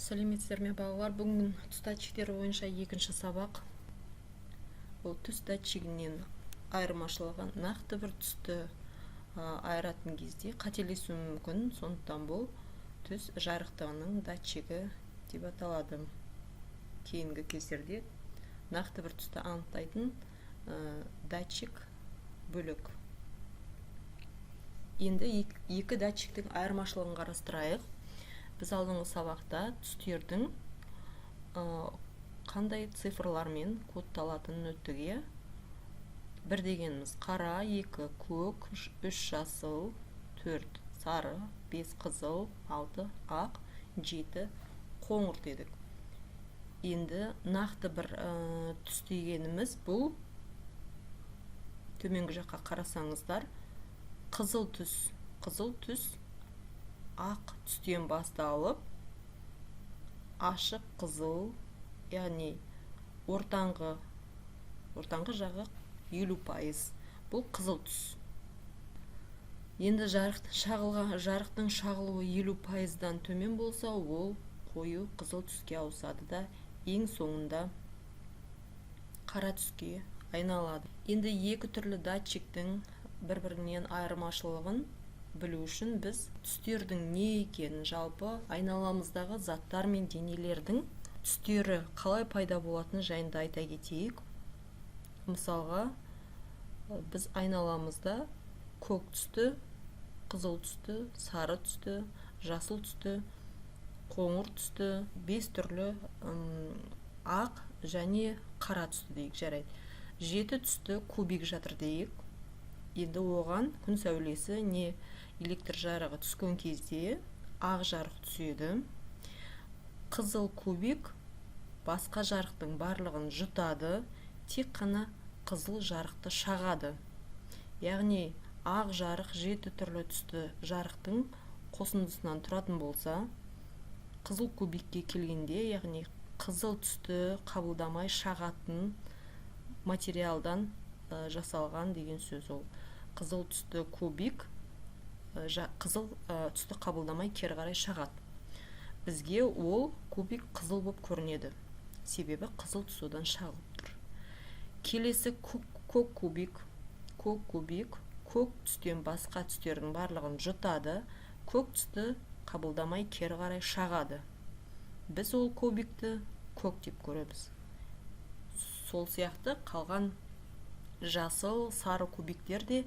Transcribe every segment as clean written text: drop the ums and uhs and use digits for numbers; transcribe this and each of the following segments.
Сәлеметсіздер ме балалар? Бүгін түс датчиктері бойынша екінші сабақ. Бұл түс датчигінен айырмашылығы нақты бір түсті айыратын кезде қателесуі мүмкін. Сондықтан бұл түс жарықтығының датчигі деп аталады. Кейінгі кездерде нақты бір түсті анықтайтын датчик бөлек. Енді екі датчиктің айырмашылығын қарастырайық. Біз алдыңғы сабақта түстердің қандай цифрлармен кодталатынын өттіге. Бір дегеніміз қара, 2 көк, 3 жасыл, 4 сары, 5 қызыл, 6 ақ, 7 қоңыр дедік. Енді нақты бір түс дегеніміз бұл төменгі жаққа қарасаңыздар, қызыл түс ақ түстен басталып, ашық қызыл, яғни ортаңғы жағы 50%. Бұл қызыл түс. Енді жарықтың шағылуы 50%-дан төмен болса, ол қою қызыл түске ауысады да ең соңында қара түске айналады. Енді екі түрлі датчиктің бір-бірінен айырмашылығын білу үшін біз түстердің не екенін, жалпы айналамыздағы заттар мен денелердің түстері қалай пайда болатыны жайында айта кетейік. Мысалға, біз айналамызда көк түсті, қызыл түсті, сары түсті, жасыл түсті, қоңыр түсті, 5 түрлі ақ және қара түсті дейік, жарайды. 7 түсті кубик жатыр дейік. Енді оған күн сәулесі не электр жарығы түскен кезде ақ жарық түседі. Қызыл кубик басқа жарықтың барлығын жұтады, тек қана қызыл жарықты шағады. Яғни ақ жарық 7 түрлі түсті жарықтың қосындысынан тұратын болса, қызыл кубикке келгенде, яғни қызыл түсті қабылдамай шағатын материалдан жасалған деген сөз ол. Қызыл түсті кубик қызыл түсті қабылдамай кері қарай шағады. Бізге ол кубик қызыл болып көрінеді. Себебі қызыл түс одан шағылып тұр. Келесі көк кубик. Көк түстен басқа түстердің барлығын жұтады. Көк түсті қабылдамай кері қарай шағады. Біз ол кубикті көк деп көреміз. Сол сияқты қалған жасыл, сары кубиктер де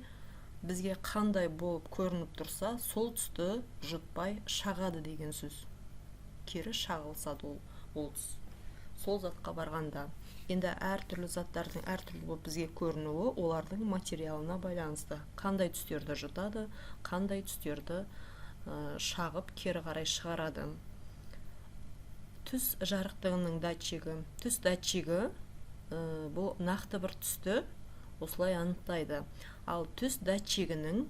бізге қандай болып көрініп тұрса, сол түсті жұтпай шағады деген сөз. Кері шағылсады ол түс. Сол затқа барғанда. Енді әртүрлі заттардың әртүрлі болып бізге көрінуі олардың материалына байланысты. Қандай түстерді жұтады, қандай түстерді шағып кері қарай шығарады. Түс жарықтығының датчигі. Түс датчигі бұл нақты бір түсті осылай анықтайды. Ал түс датчигінің,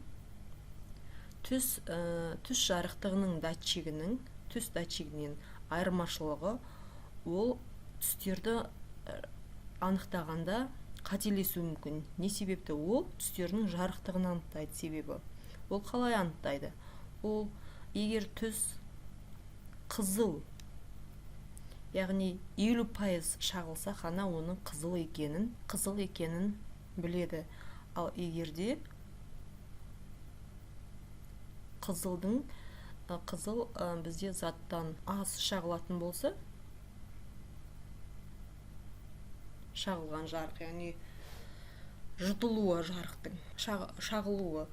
түс жарықтығының түс датчигінен айырмашылығы ол түстерді анықтағанда қателесуі мүмкін. Не себепті? Ол түстердің жарықтығын анықтайды себебі. Ол қалай анықтайды? Ол егер түс қызыл, яғни 50% шағылса ғана оның қызыл екенін біледі. Ал егерде қызыл бізде заттан аз шағылатын болса, шағылған жарық, яғни жұтылуы жарықтың, шағылуы,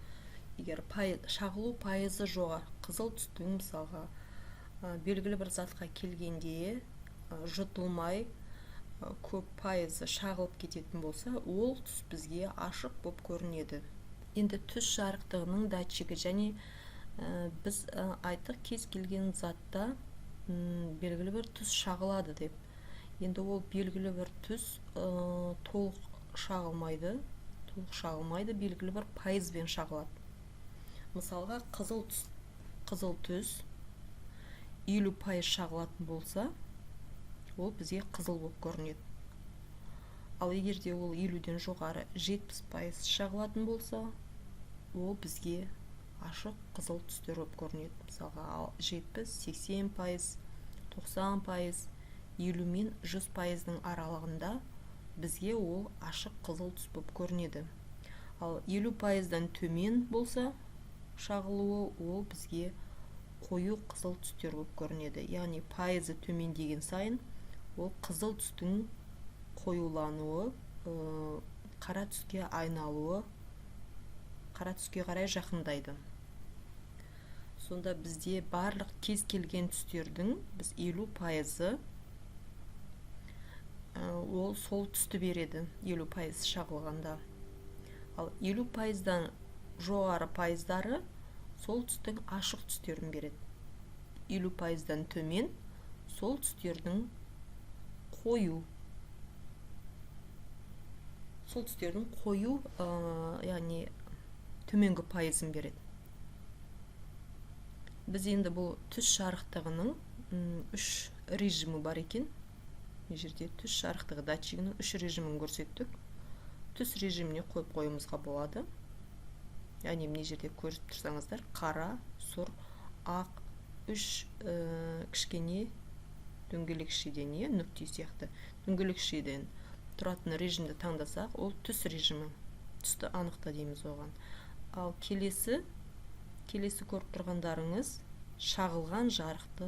егер шағылу пайызы жоғары, қызыл түстің мысалға белгілі бір затқа келгенде жұтылмай көп пайызы шағылып кететін болса, ол түс бізге ашық болып көрінеді. Енді түс жарықтығының датчигі және біз айттық кез келген затта белгілі бір түс шағылады деп. Енді ол белгілі бір түс толық шағылмайды, белгілі бір пайызбен шағылады. Мысалға, қызыл түс 50% шағылатын болса, ол бізге қызыл болып көрінеді. Ал егерде ол 50-ден жоғары 70% шағылатын болса, ол бізге ашық қызыл түстер болып көрінеді. Мысалға 70-80% 90%, 50 мен 100%-ның аралығында бізге ол ашық қызыл түс болып көрінеді. Ал 50%-дан төмен болса, шағылуы ол бізге қою қызыл түстер болып көрінеді. Яғни пайызы төмен деген сайын ол қызыл түстің қоюлануы, қара түске айналуы, қара түске қарай жақындайды. Сонда бізде барлық кез келген түстердің біз 50%-ы ол сол түсті береді, 50% шағылғанда. Ал 50%-дан жоғары пайыздары сол түстің ашық түстерін береді. 50%-дан төмен сол түстердің қою, яғни төменгі пайызын береді. Біз енді бұл түс жарықтығының 3 режимі бар екен. Бұл жерде түс жарықтығы датчигінің 3 режимін көрсеттік. Түс режиміне қойып қойымызға болады. Яғни мына жерде көріп тұрсаңыздар, қара, сұр, ақ, 3 кішкене дөңгелекшеден, нүкте сияқты дөңгелекшеден тұратын режимді таңдасақ, ол түс режимі. Түсті анықта дейміз оған. Ал келесі көріп тұрғандарыңыз шағылған жарықты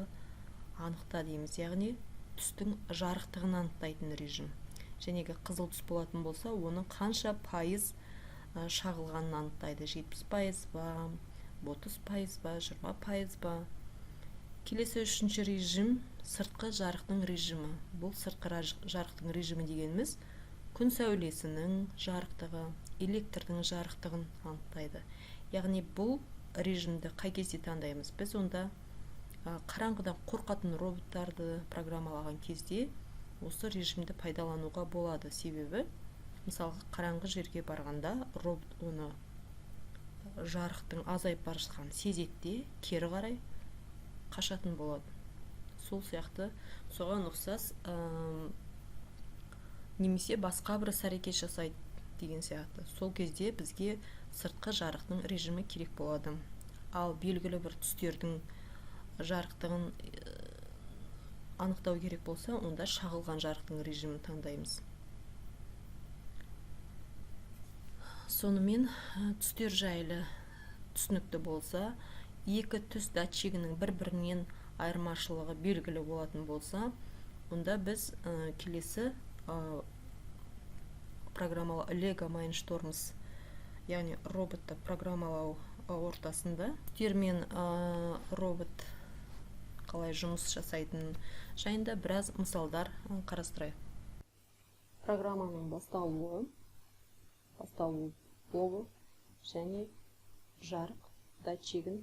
анықта дейміз. Яғни түстің жарықтығын анықтайтын режим. Жәнегі қызыл түс болатын болса, оның қанша пайыз шағылғанын анықтайды. 70% ба, 30% ба, 20% ба. Келесі үшінші режим сыртқы жарықтың режимі. Бұл сыртқы жарықтың режимі дегеніміз күн сәулесінің жарықтығы, электрдің жарықтығын анықтайды. Яғни бұл режимді қай кезде таңдаймыз? Біз онда қараңғыдан қорқатын роботтарды программалаған кезде осы режимді пайдалануға болады. Себебі, мысалы, қараңғы жерге барғанда робот оны жарықтың азайып бара жатқанын сезетте кері қарай қашатын болады. Сол сияқты соған ұқсас немесе басқа бір іс-әрекет жасайды деген сияқты. Сол кезде бізге сыртқы жарықтың режимі керек болады. Ал белгілі бір түстердің жарықтығын анықтау керек болса, онда шағылған жарықтың режимін таңдаймыз. Сонымен түстер жайлы түсінікті болса, екі түс датчигінің бір-бірінен айырмашылығы белгілі болатын болса, онда біз келесі программалау Lego Mindstorms, яғни роботты программалау ортасында түстермен робот қалай жұмыс жасайтын жайында біраз мысалдар қарастырайық. Программаның басталуы блогы және жарық датчигін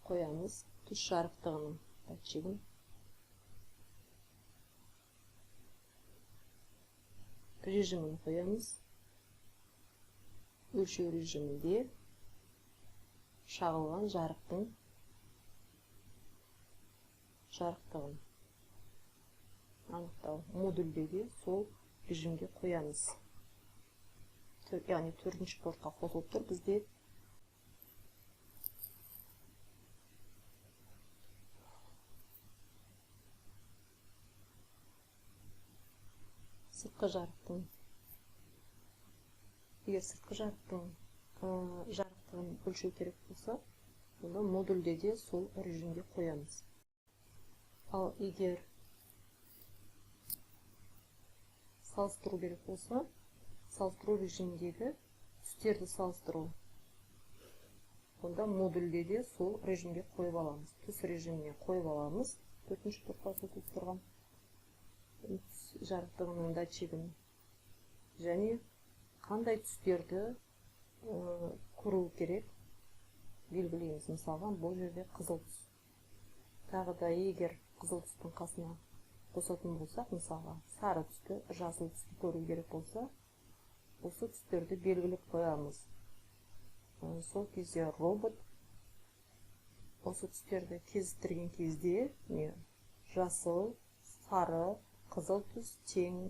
қоямыз. Түс жарықтығының датчигін режимін қоямыз. Өлшеу режимінде шағылған жарықтың жарықтығын анықтау. Модульде де сол режимге қоямыз. Яғни 4-ші портқа қосылып тұр бізде. Сыртқы жарықтың, егер сыртқы жарықтығын өлшеу керек болса, онда модульде де сол режимге қоямыз. Ал егер салыстыру керек болса, салыстыру режимдегі түстерді салыстыру, онда модульде де сол режимге қойып аламыз. Түс режиміне қойып аламыз. 4-ші топқа қосылып тұрған жарықтығының датчигін және қандай түстерді көру керек белгілейміз. Мысалға, бұл жерде қызыл түс. Тағы да егер қызыл түстің қасына қосатын болсақ, мысалға, сары түсті, жасыл түсті көру керек болса, осы түстерді белгілеп қоямыз. Сол кезде робот осы түстерді кездестірген кезде жасыл, сары, қызыл түс тең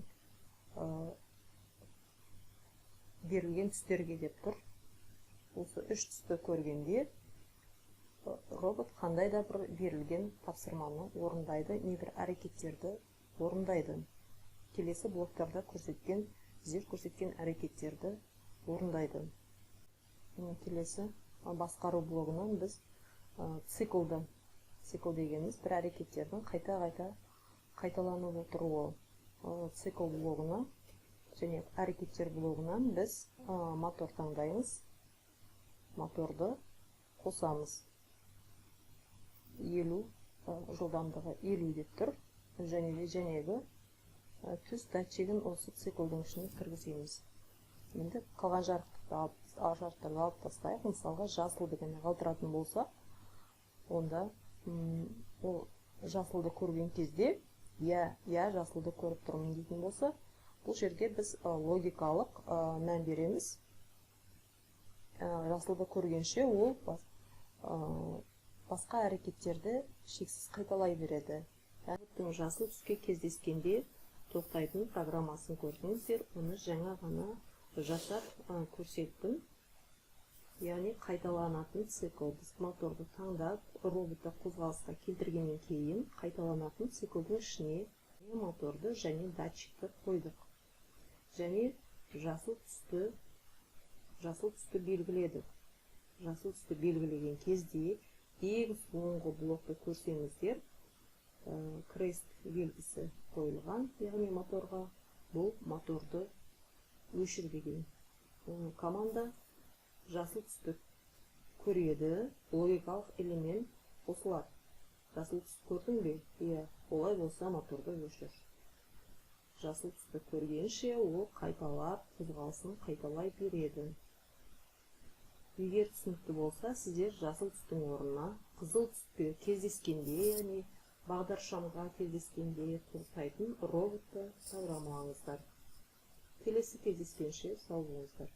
берілген түстерге деп тұр. Осы үш түсті көргенде робот қандай да бір берілген тапсырманы орындайды, небір әрекеттерді орындайды. Келесі блоктарда біздер көрсеткен әрекеттерді орындайды. Келесі басқару блогынан біз цикл дегеніміз бір әрекеттердің қайта қайталанып отыруы. Цикл блогына және әрекеттер блогынан біз мотор таңдаймыз, моторды қосамыз. 50 жылдамдығы 50 деп тұр, жәнегі түс датчигін осы циклдың ішіне кіргіземіз. Енді қалған жарықтарды алып тастайық. Мысалға жасыл деген қалтыратын болса, онда ол жасылды көрген кезде, жасылды көріп тұрмын дейтін болса, бұл жерге біз логикалық мән береміз. Жасылды көргенше ол басқа әрекеттерді шексіз қайталай береді. Жасыл түске кездескенде тоқтайтын программасын көрдіңіздер, оны жаңа ғана жасап көрсеттім. Яғни қайталанатын цикл. Біз моторды таңдап, роботты қозғалысқа келтіргеннен кейін қайталанатын циклдың ішіне моторды және датчикті қойдық. Және жасыл түсті белгіледік. Жасыл түсті белгілеген кезде ең соңғы блокты көрсеңіздер, крест белгісі қойылған, яғни моторға, бұл моторды өшір деген команда жасыл түсті көреді, логикалық элемент қосылады. Жасыл түсті көрдің бе? Олай болса моторды өшір. Жасыл түсті көргенше ол қайталап, қозғалысын қайталай береді. Егер түсінікті болса, сіздер жасыл түстің орнына қызыл түсті кездескенде, яғни бағдаршамға кездескенде тоқтайтын роботты программалаңыздар. Келесі кездескенше сау болыңыздар.